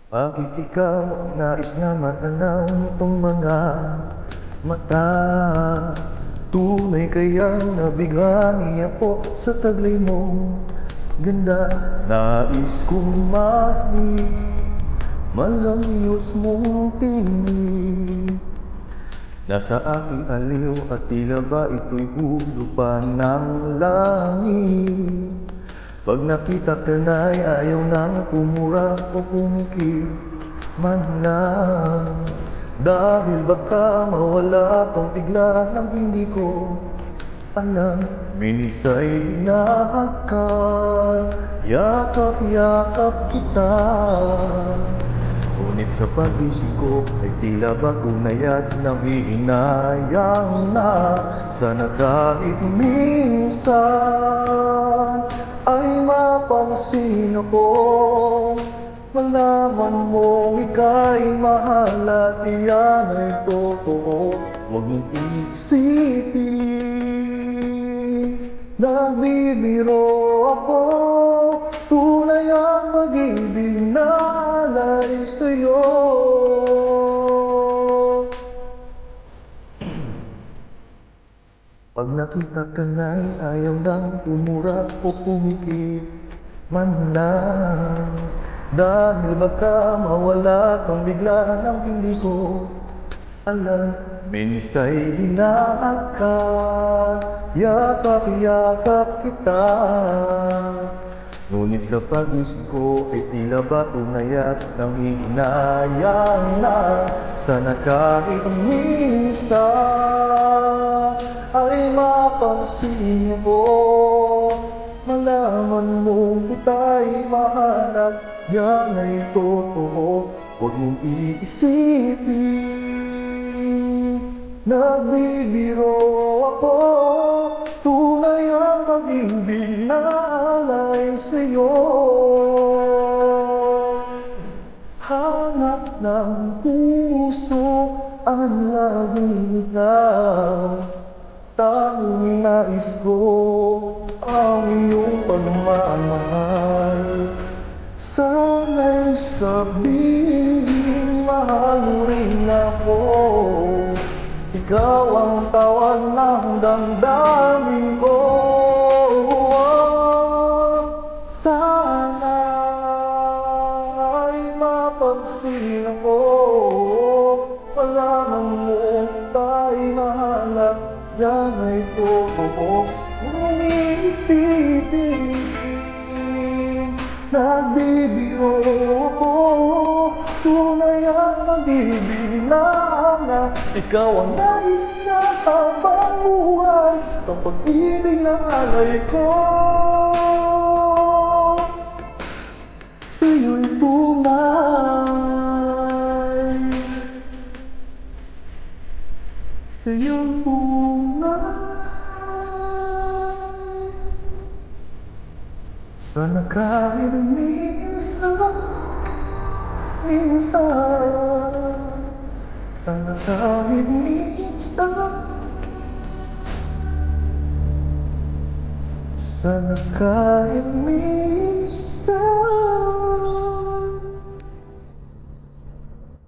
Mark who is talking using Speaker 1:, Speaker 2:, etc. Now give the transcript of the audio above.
Speaker 1: Bakit ikaw nais na matanaw nitong mga mata? Tunay kayang nabigla niya po sa taglay mong ganda. Nais kong mahig, malamyos mong tingin. Nasa aking aliw at tila ba ito'y hulog pa ng langit. Pag nakita ka na'y ayaw nang pumura o pumikit man lang. Dahil baka mawala kang bigla nang hindi ko alam. Minisa'y hinahakal, yakap-yakap kita. Ngunit sa pag-isip ko ay tila ba kunayat nang hihinayang na. Sana kahit minsan ay mapansin ako, malaman mong ika'y mahal at iyan ay totoo. Huwag mong isipin, nagbibiro ako. Tunay ang pag-ibig na alay sa'yo. Pag nakita ka na'y ayaw nang tumura o pumikit man lang. Dahil baka mawala kang bigla nang hindi ko alam. Minsa'y hinahakal, yakap-yakap kita. Ngunit sa pag-isip ko ay tila ba tunayat nang hihinayang na. Sana kahit minsan ay mapansin mo, malaman mong kita'y mahal at yan ay totoo. Huwag mong iisipin, nagbibiro ako. Tunay ang pag-ibig na alay sa'yo. Hanap ng puso ang laging ikaw. Tanging nais ko ang iyong pagmamahal. Sana'y sabihin, mahal mo rin ako. Ikaw ang tawag ng damdamin ko. Sana ay mapansin ako, malaman mo tayo mahal at yan ay totoo. Kung iisipin, nagbibiro ako. Tunay ang pag-ibig na ikaw ang nais na habang buhay. Ang pag-ibig na alay ko sa'yo'y tunay. Sa'yo'y tunay. Sana kahit minsan, sana kahit minsan, sana kahit minsan